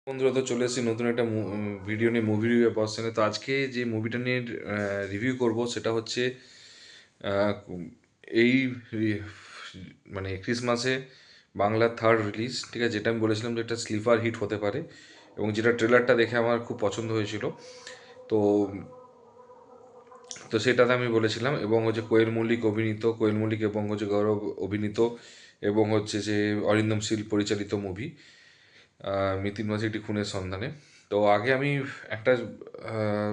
বন্ধুরা, তো চলে এসেছি নতুন একটা ভিডিও নিয়ে, মুভি রিভিউ পার্সনে। তো আজকে যে মুভিটা নিয়ে রিভিউ করব সেটা হচ্ছে আহ, এই রি- মানে ক্রিসমাসে বাংলার থার্ড রিলিজ, ঠিক আছে, যেটা আমি বলেছিলাম যে একটা স্লিপার হিট হতে পারে, এবং যেটা ট্রেলারটা দেখে আমার খুব পছন্দ হয়েছিল। তো তো সেটাতে আমি বলেছিলাম, এবং হচ্ছে কোয়েল মল্লিক অভিনীত, কোয়েল মল্লিক এবং হচ্ছে গৌরব অভিনীত, এবং হচ্ছে যে অরিন্দম শীল পরিচালিত মুভি মিতিন মাঝি একটি খুনের সন্ধানে। তো আগে আমি একটা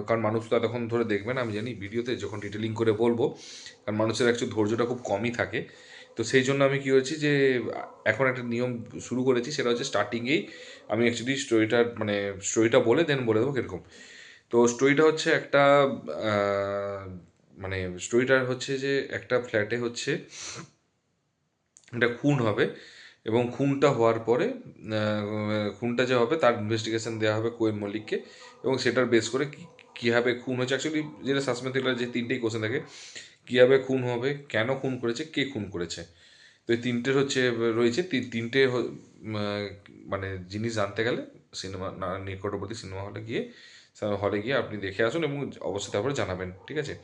কারণ মানুষ তো এতক্ষণ ধরে দেখবে না, আমি জানি, ভিডিওতে যখন ডিটেলিং করে বলবো, কারণ মানুষের অ্যাকচুয়ালি ধৈর্যটা খুব কমই থাকে। তো সেই জন্য আমি কী হয়েছি যে এখন একটা নিয়ম শুরু করেছি, সেটা হচ্ছে স্টার্টিংয়েই আমি অ্যাকচুয়ালি স্টোরিটা বলে দেন বলে দেবো কীরকম। তো স্টোরিটা হচ্ছে একটা আহ, মানে স্টোরিটা হচ্ছে যে একটা ফ্ল্যাটে হচ্ছে একটা খুন হবে, এবং খুনটা হওয়ার পরে খুনটা যে হবে তার ইনভেস্টিগেশন দেওয়া হবে কোয়েন মল্লিককে, এবং সেটার বেস করে কীভাবে খুন হয়েছে। অ্যাকচুয়ালি যেটা সাসপেন্স থ্রিলার, যে তিনটেই কোশ্চেন থাকে: কীভাবে খুন হবে, কেন খুন করেছে, কে খুন করেছে। তো এই তিনটের হচ্ছে রয়েছে তিনটে মানে জিনিস জানতে গেলে সিনেমা না, নিকটবর্তী সিনেমা হলে গিয়ে আপনি দেখে আসুন, এবং অবশ্যই তারপরে জানাবেন, ঠিক আছে।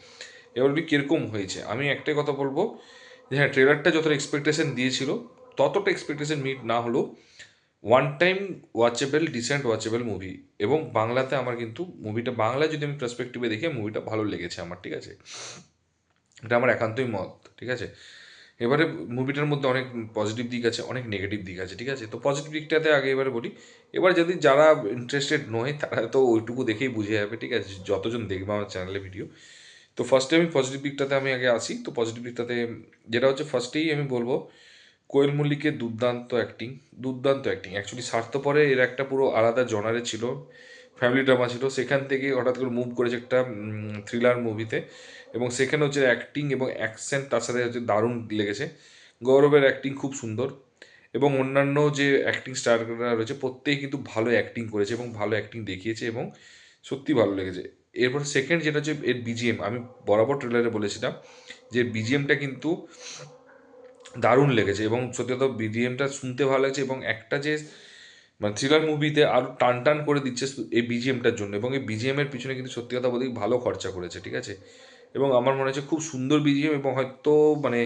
এবার আপনি কীরকম হয়েছে, আমি একটাই কথা বলবো যে হ্যাঁ, ট্রেলারটা যতটা এক্সপেকটেশন দিয়েছিল ততটা এক্সপেকটেশন মিট না হলেও one time watchable, decent watchable movie. এবং বাংলাতে আমার কিন্তু মুভিটা, বাংলায় যদি আমি পার্সপেক্টিভে দেখে মুভিটা ভালো লেগেছে আমার, ঠিক আছে। এটা আমার একান্তই মত, ঠিক আছে। এবারে মুভিটার মধ্যে অনেক পজিটিভ দিক আছে, অনেক নেগেটিভ দিক আছে, ঠিক আছে। তো পজিটিভ দিকটাতে আগে এবারে বলি। এবার যদি যারা ইন্টারেস্টেড নয় তারা তো ওইটুকু দেখেই বুঝে যাবে, ঠিক আছে, যতজন দেখবে আমার চ্যানেলে ভিডিও। তো ফার্স্টে আমি পজিটিভ দিকটাতে আমি আগে আসি। তো পজিটিভ দিকটাতে যেটা হচ্ছে, ফার্স্টেই আমি বলবো কোয়েল মল্লিকের দুর্দান্ত অ্যাক্টিং, দুর্দান্ত অ্যাক্টিং। অ্যাকচুয়ালি স্বার্থপরে এর একটা পুরো আলাদা জনারে ছিল, ফ্যামিলি ড্রামা ছিল, সেখান থেকে হঠাৎ করে মুভ করেছে একটা থ্রিলার মুভিতে, এবং সেখানে হচ্ছে অ্যাক্টিং এবং অ্যাকসেন্ট তার সাথে হচ্ছে দারুণ লেগেছে। গৌরবের অ্যাক্টিং খুব সুন্দর, এবং অন্যান্য যে অ্যাক্টিং স্টাররা রয়েছে প্রত্যেকেই কিন্তু ভালো অ্যাক্টিং করেছে এবং ভালো অ্যাক্টিং দেখিয়েছে, এবং সত্যি ভালো লেগেছে। এরপর সেকেন্ড যেটা হচ্ছে এর বিজিএম, আমি বরাবর ট্রেলারে বলেছিলাম যে বিজিএমটা কিন্তু দারুণ লেগেছে, এবং সত্যি কথা বিজিএমটা শুনতে ভালো লাগছে, এবং একটা যে মানে থ্রিলার মুভিতে আরও টান টান করে দিচ্ছে এই বিজিএমটার জন্য, এবং এই বিজিএমের পিছনে কিন্তু সত্যি কথা বলতে ভালো খরচা করেছে, ঠিক আছে। এবং আমার মনে হচ্ছে খুব সুন্দর বিজিএম, এবং হয়তো মানে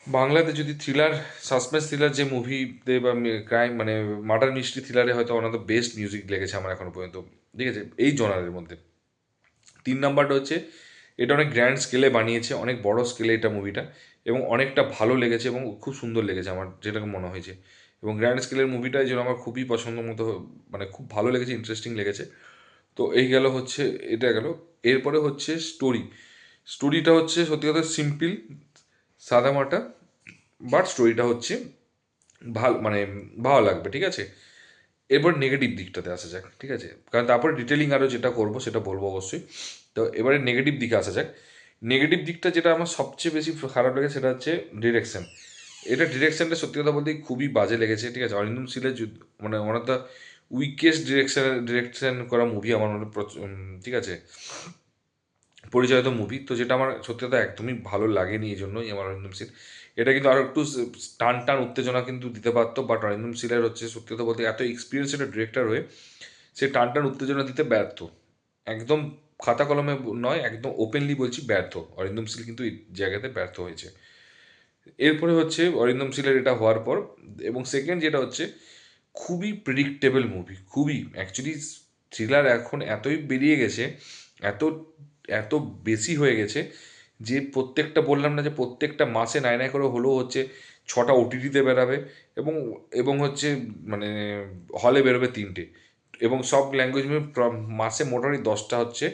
বাংলাতে যদি থ্রিলার, সাসপেন্স থ্রিলার যে মুভিতে বা ক্রাইম মানে মার্ডার মিস্ট্রি থ্রিলারে হয়তো one of the best music লেগেছে আমার এখনো পর্যন্ত, ঠিক আছে, এই জনারের মধ্যে। তিন নাম্বারটা হচ্ছে এটা অনেক গ্র্যান্ড স্কেলে বানিয়েছে, অনেক বড় স্কেলে এটা মুভিটা, এবং অনেকটা ভালো লেগেছে এবং খুব সুন্দর লেগেছে আমার যেটাকে মনে হয়েছে। এবং গ্র্যান্ড স্কেলের মুভিটা এই জন্য আমার খুবই পছন্দ মতো, মানে খুব ভালো লেগেছে, ইন্টারেস্টিং লেগেছে। তো এই গেল হচ্ছে, এটা গেল। এরপরে হচ্ছে স্টোরিটা হচ্ছে সত্যি কথা সিম্পল, সাদামাটা, বাট স্টোরিটা হচ্ছে ভালো, মানে ভালো লাগবে, ঠিক আছে। এরপর নেগেটিভ দিকটাতে আসা যাক, ঠিক আছে, কারণ তারপরে ডিটেলিং আরও যেটা করবো সেটা বলবো অবশ্যই। তো এবারে নেগেটিভ দিকে আসা যাক। নেগেটিভ দিকটা যেটা আমার সবচেয়ে বেশি খারাপ লেগেছে সেটা হচ্ছে ডিরেকশন। এটা ডিরেকশনটা সত্যি কথা বলতে খুবই বাজে লেগেছে, ঠিক আছে। অরিন্দম শীলের মানে one of the weakest direction করা মুভি আমার মনে ঠিক আছে, পরিচালিত মুভি। তো যেটা আমার সত্যি কথা একদমই ভালো লাগেনি, এই জন্যই আমার অরিন্দম শীল এটা কিন্তু আরও একটু টান টান উত্তেজনা কিন্তু দিতে পারতো, বাট অরিন্দম শীলের হচ্ছে সত্যি কথা বলতে এত এক্সপিরিয়েন্স একটা ডিরেক্টর হয়ে সে টান টান উত্তেজনা দিতে ব্যর্থ, একদম খাতা কলমে নয়, একদম ওপেনলি বলছি ব্যর্থ। অরিন্দম শীল কিন্তু এই জায়গাতে ব্যর্থ হয়েছে। এরপরে হচ্ছে অরিন্দম শীলের এটা হওয়ার পর, এবং সেকেন্ড যেটা হচ্ছে খুবই প্রেডিক্টেবল মুভি, খুবই অ্যাকচুয়ালি থ্রিলার এখন এতই বেরিয়ে গেছে, এত এত বেশি হয়ে গেছে যে প্রত্যেকটা, বললাম না যে প্রত্যেকটা মাসে নাই নাই করে হলেও হচ্ছে 6টা ওটিটিতে বেরাবে, এবং এবং হচ্ছে মানে হলে বেরোবে 3টে, এবং সব ল্যাঙ্গুয়েজ মাসে মোটামুটি 10টা হচ্ছে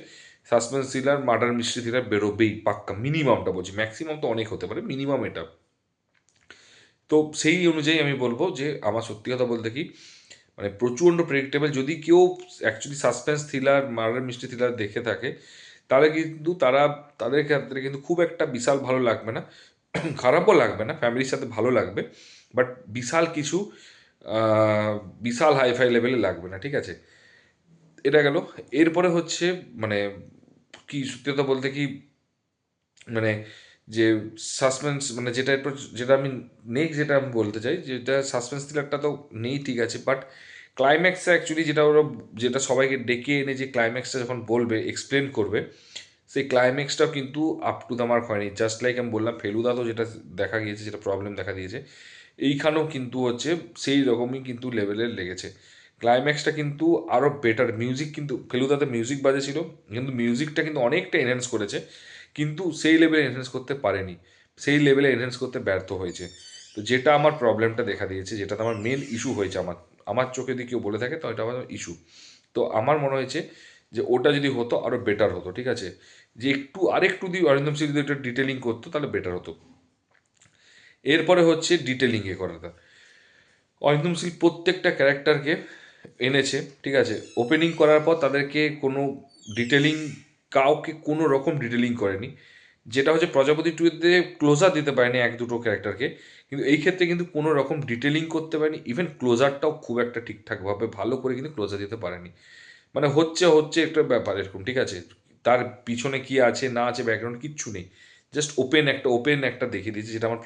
suspense thriller, murder mystery thriller বেরোবেই পাক্কা, মিনিমামটা বলছি, ম্যাক্সিমাম তো অনেক হতে পারে, মিনিমাম এটা। তো সেই অনুযায়ী আমি বলবো যে আমার সত্যি কথা বলতে কি মানে প্রচণ্ড প্রেডিক্টেবল। যদি কেউ actually suspense thriller, murder mystery thriller দেখে থাকে, তাহলে কিন্তু তাদের ক্ষেত্রে কিন্তু খুব একটা বিশাল ভালো লাগবে না, খারাপও লাগবে না, ফ্যামিলির সাথে ভালো লাগবে, বাট বিশাল কিছু আহ, বিশাল হাইফাই লেভেলে লাগবে না, ঠিক আছে। এটা গেল। এরপরে হচ্ছে মানে কি সত্যি কথা বলতে কি মানে যে সাসপেন্স, মানে যেটা একটু, যেটা আমি নেক্সট যেটা আমি বলতে চাই, যেটা সাসপেন্স থ্রিলারটা তো নেই, ঠিক আছে, বাট ক্লাইম্যাক্সে অ্যাকচুয়ালি যেটা সবাইকে ডেকে এনে যে ক্লাইম্যাক্সটা যখন বলবে, এক্সপ্লেন করবে, সেই ক্লাইম্যাক্সটাও কিন্তু আপ টু দ্য মার্ক হয়নি। জাস্ট লাইক আমি বললাম ফেলুদা তো যেটা দেখা গিয়েছে, যেটা প্রবলেম দেখা দিয়েছে, এইখানেও কিন্তু হচ্ছে সেই রকমই কিন্তু লেভেলের লেগেছে। ক্লাইম্যাক্সটা কিন্তু আরও বেটার, মিউজিক কিন্তু ফেলুদাতে মিউজিক বাজেছিল, কিন্তু মিউজিকটা কিন্তু অনেকটা এনহ্যান্স করেছে, কিন্তু সেই লেভেলে এনহ্যান্স করতে পারেনি, সেই লেভেলে এনহ্যান্স করতে ব্যর্থ হয়েছে। তো যেটা আমার প্রবলেমটা দেখা দিয়েছে, যেটাতে আমার মেন ইস্যু হয়েছে, আমার আমার চোখে দিয়ে কেউ বলে থাকে তো এটা আমার ইস্যু। তো আমার মনে হয়েছে যে ওটা যদি হতো আরও বেটার হতো, ঠিক আছে, যে আরেকটু যদি অরিন্দম সিং যদি একটা ডিটেলিং করতো তাহলে বেটার হতো। এরপরে হচ্ছে ডিটেলিংয়ে করাটা, অরিন্দম সিং প্রত্যেকটা ক্যারেক্টারকে এনেছে, ঠিক আছে, ওপেনিং করার পর তাদেরকে কোনো ডিটেলিং, কাউকে কোনো রকম ডিটেলিং করেনি, যেটা হচ্ছে প্রজাপতি টুতে ক্লোজার দিতে পারেনি এক দুটো ক্যারেক্টারকে, কিন্তু এই ক্ষেত্রে কিন্তু কোনো রকম ডিটেলিং করতে পারেনি, ইভেন ক্লোজারটাও খুব একটা ঠিকঠাকভাবে ভালো করে কিন্তু ক্লোজার দিতে পারেনি। মানে হচ্ছে একটা ব্যাপার এরকম, ঠিক আছে, তার পিছনে কি আছে না আছে ব্যাকগ্রাউন্ড কিচ্ছু নেই, জাস্ট ওপেন একটা দেখিয়ে দিয়েছে, যেটা আমার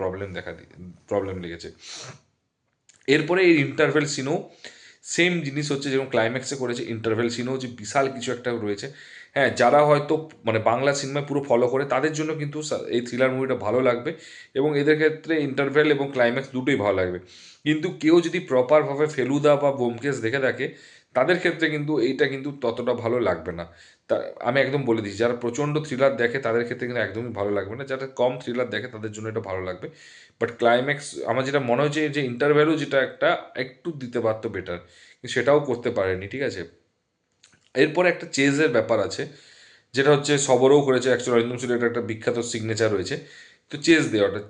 প্রবলেম লেগেছে। এরপরে এই ইন্টারভেল সিনও সেম জিনিস হচ্ছে, যেরকম ক্লাইম্যাক্সে করেছে, ইন্টারভেল সিনও যে বিশাল কিছু একটা রয়েছে। হ্যাঁ, যারা হয়তো মানে বাংলা সিনেমা পুরো ফলো করে তাদের জন্য কিন্তু এই থ্রিলার মুভিটা ভালো লাগবে, এবং এদের ক্ষেত্রে ইন্টারভেল এবং ক্লাইম্যাক্স দুটোই ভালো লাগবে। কিন্তু কেউ যদি প্রপারভাবে ফেলুদা বা ব্যোমকেশ দেখে থাকে, তাদের ক্ষেত্রে কিন্তু এইটা কিন্তু ততটা ভালো লাগবে না। তা আমি একদম বলে দিচ্ছি, যারা প্রচণ্ড থ্রিলার দেখে তাদের ক্ষেত্রে কিন্তু একদমই ভালো লাগবে না, যারা কম থ্রিলার দেখে তাদের জন্য এটা ভালো লাগবে। বাট ক্লাইম্যাক্স আমার যেটা মনে হচ্ছে যে ইন্টারভ্যালও যেটা একটা একটু দিতে পারতো বেটার, কিন্তু সেটাও করতে পারেনি, ঠিক আছে। এরপরে একটা চেজের ব্যাপার আছে, যেটা হচ্ছে সবরও করেছে, অ্যাকচুয়ালি অরিন্দম সুরের একটা বিখ্যাত সিগনেচার রয়েছে। তো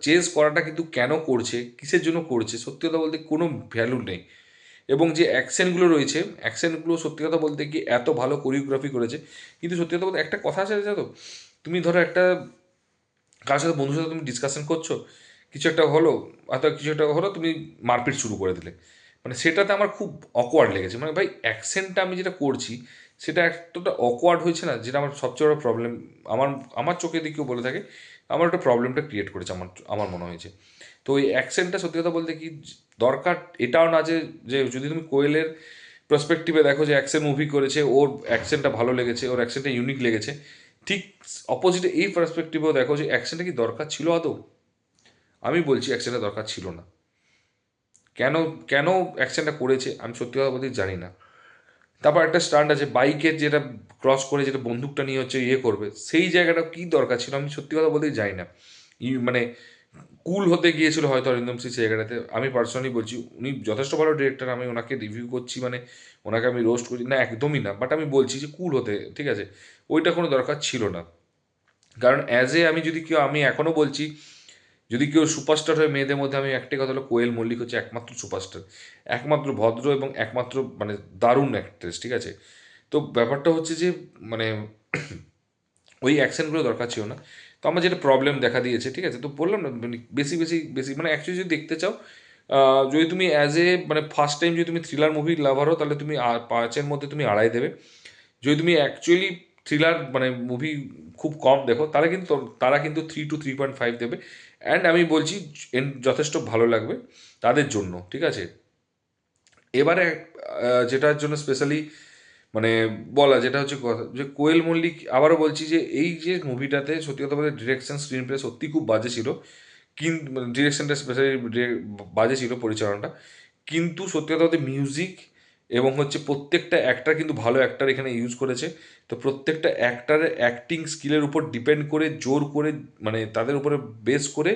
চেজ করাটা কিন্তু কেন করছে, কিসের জন্য করছে, সত্যি কথা বলতে কোনো ভ্যালু নেই। এবং যে অ্যাকশনগুলো রয়েছে, অ্যাকশনগুলো সত্যি কথা বলতে কি এত ভালো কোরিওগ্রাফি করেছে, কিন্তু সত্যি কথা বলতে একটা কথা আছে জানো তো, তুমি ধরো একটা কার সাথে, বন্ধুর সাথে তুমি ডিসকাশন করছো, কিছু একটা হলো, হয়তো কিছু একটা হলো, তুমি মারপিট শুরু করে দিলে, মানে সেটাতে আমার খুব অকওয়ার্ড লেগেছে। মানে ভাই অ্যাকশনটা আমি যেটা করছি সেটা এতটা অকওয়ার্ড হয়েছে না, যেটা আমার সবচেয়ে বড় প্রবলেম। আমার আমার চোখে দিকেও বলে থাকে, আমার একটা প্রবলেমটা ক্রিয়েট করেছে, আমার আমার মনে হয়েছে। তো ওই অ্যাকশনটা সত্যি কথা বলতে কি দরকার, এটাও না যে যে যদি তুমি কোয়েলের পার্সপেক্টিভে দেখো যে অ্যাকশন মুভি করেছে, ওর অ্যাকশনটা ভালো লেগেছে, ওর অ্যাকশনটা ইউনিক লেগেছে, ঠিক অপোজিটে এই পার্সপেক্টিভেও দেখো যে অ্যাকশনটা কি দরকার ছিল আদৌ। আমি বলছি অ্যাকশনটা দরকার ছিল না। কেন কেন অ্যাকশনটা করেছে আমি সত্যি কথা বলতে জানি না। তারপর একটা স্টান্ট আছে বাইকের, যেটা ক্রস করে যেটা বন্দুকটা নিয়ে হচ্ছে ইয়ে করবে, সেই জায়গাটা কি দরকার ছিল আমি সত্যি কথা বলতে জানি না। মানে কুল হতে গিয়েছিল হয়তো অরিন্দম সিং সেই জায়গাটাতে। আমি পার্সোনালি বলছি উনি যথেষ্ট ভালো ডিরেক্টর, আমি ওনাকে রিভিউ করছি মানে ওনাকে আমি রোস্ট করছি না, একদমই না, বাট আমি বলছি যে কুল হতে, ঠিক আছে, ওইটা কোনো দরকার ছিল না। কারণ অ্যাজ এ আমি যদি কেউ, আমি এখনও বলছি, যদি কেউ সুপারস্টার হয় মেয়েদের মধ্যে, আমি একটাই কথা হলো কোয়েল মল্লিক হচ্ছে একমাত্র সুপারস্টার, একমাত্র ভদ্র এবং একমাত্র মানে দারুণ অ্যাক্ট্রেস, ঠিক আছে। তো ব্যাপারটা হচ্ছে যে মানে ওই অ্যাকশনগুলো দরকার ছিল না। তো আমার যেটা প্রবলেম দেখা দিয়েছে, ঠিক আছে, তো বললাম না মানে বেশি মানে অ্যাকচুয়ালি যদি দেখতে চাও, যদি তুমি অ্যাজ এ মানে ফার্স্ট টাইম যদি তুমি থ্রিলার মুভি লাভার হো, তাহলে তুমি 5-এর মধ্যে তুমি 2.5 দেবে। যদি তুমি অ্যাকচুয়ালি থ্রিলার মানে মুভি খুব কম দেখো, তাহলে কিন্তু তারা কিন্তু 3 to 3.5 দেবে। অ্যান্ড আমি বলছি যথেষ্ট ভালো লাগবে তাদের জন্য, ঠিক আছে। এবারে যেটার জন্য স্পেশালি মানে বলা, যেটা হচ্ছে কথা যে কোয়েল মল্লিক, আবারও বলছি যে এই যে মুভিটাতে সত্যি কথা বলতে ডিরেকশন, স্ক্রিন প্লে সত্যি খুব বাজে ছিল, কিন্তু ডিরেকশনটা স্পেশালি বাজে ছিল, পরিচালনাটা। কিন্তু সত্যি কথা বলতে মিউজিক এবং হচ্ছে প্রত্যেকটা অ্যাক্টার কিন্তু ভালো অ্যাক্টার এখানে ইউজ করেছে। তো প্রত্যেকটা অ্যাক্টারের অ্যাক্টিং স্কিলের উপর ডিপেন্ড করে, জোর করে, মানে তাদের উপরে বেস করে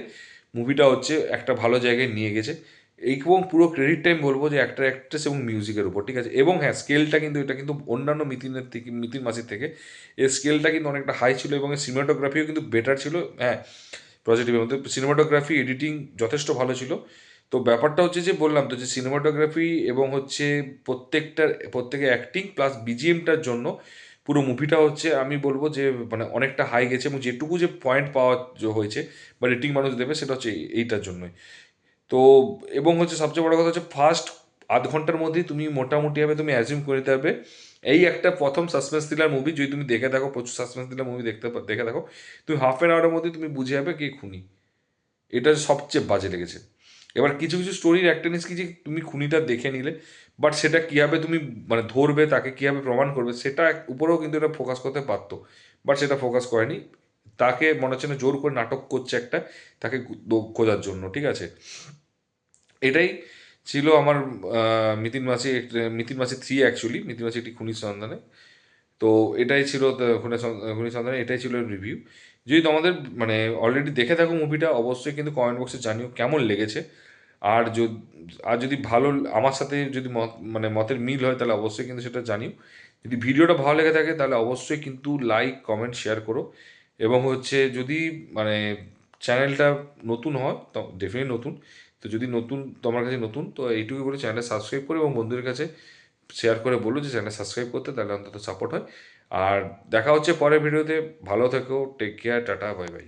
মুভিটা হচ্ছে একটা ভালো জায়গায় নিয়ে গেছে। এবং পুরো ক্রেডিটটা আমি বলবো যে অ্যাক্টার, অ্যাক্ট্রেস এবং মিউজিকের উপর, ঠিক আছে। এবং হ্যাঁ, স্কেলটা কিন্তু এটা কিন্তু অন্যান্য মিতিন মাসির থেকে এর স্কেলটা কিন্তু অনেকটা হাই ছিল, এবং এর সিনেমাটোগ্রাফিও কিন্তু বেটার ছিল। হ্যাঁ, পজিটিভের মধ্যে সিনেমাটোগ্রাফি, এডিটিং যথেষ্ট ভালো ছিল। তো ব্যাপারটা হচ্ছে যে বললাম তো যে সিনেমাটোগ্রাফি এবং হচ্ছে প্রত্যেকের অ্যাক্টিং প্লাস বিজিএমটার জন্য পুরো মুভিটা হচ্ছে আমি বলবো যে মানে অনেকটা হাই গেছে, এবং যেটুকু যে পয়েন্ট পাওয়া হয়েছে বা রেটিং মানুষ দেবে সেটা হচ্ছে এইটার জন্যই। তো এবং হচ্ছে সবচেয়ে বড় কথা হচ্ছে ফার্স্ট আধ ঘন্টার মধ্যেই তুমি মোটামুটিভাবে তুমি অ্যাজিউম করে দিতে পারবে এই একটা প্রথম সাসপেন্স থ্রিলার মুভি। যদি তুমি দেখে থাকো, প্রচুর সাসপেন্স থ্রিলার মুভি দেখে থাকো, তুমি হাফ অ্যান আওয়ারের মধ্যে তুমি বুঝে যাবে কে খুনি। এটা সবচেয়ে বাজে লেগেছে। এবার কিছু কিছু স্টোরির একটা জিনিস কি, যে তুমি খুনিটা দেখে নিলে, বাট সেটা কীভাবে তুমি মানে ধরবে, তাকে কীভাবে প্রমাণ করবে, সেটা উপরেও কিন্তু এটা ফোকাস করতে পারতো, বাট সেটা ফোকাস করেনি। তাকে মনে হচ্ছে না জোর করে নাটক করছে একটা, তাকে খোঁজার জন্য, ঠিক আছে। এটাই ছিল আমার মিতিন মাসি 3, অ্যাকচুয়ালি মিতিন মাসি একটি খুনির সন্ধানে। তো এটাই ছিল খুনির সন্ধানে, এটাই ছিল রিভিউ। যদি তোমাদের মানে অলরেডি দেখে থাকো মুভিটা, অবশ্যই কিন্তু কমেন্ট বক্সে জানিও কেমন লেগেছে। আর আর যদি ভালো, আমার সাথে যদি মানে মতের মিল হয়, তাহলে অবশ্যই কিন্তু সেটা জানিও। যদি ভিডিওটা ভালো লেগে থাকে, তাহলে অবশ্যই কিন্তু লাইক কমেন্ট শেয়ার করো। এবং হচ্ছে যদি মানে চ্যানেলটা নতুন হয়, তো ডেফিনেটলি নতুন, তো যদি নতুন, তোমার কাছে নতুন, তো এইটুকুই বলে চ্যানেলটা সাবস্ক্রাইব করো এবং বন্ধুদের কাছে শেয়ার করে বলো যে চ্যানেল সাবস্ক্রাইব করতে, তাহলে অন্তত সাপোর্ট হয়। আর দেখা হচ্ছে পরের ভিডিওতে। ভালো থেকো, take care, tata, bye by.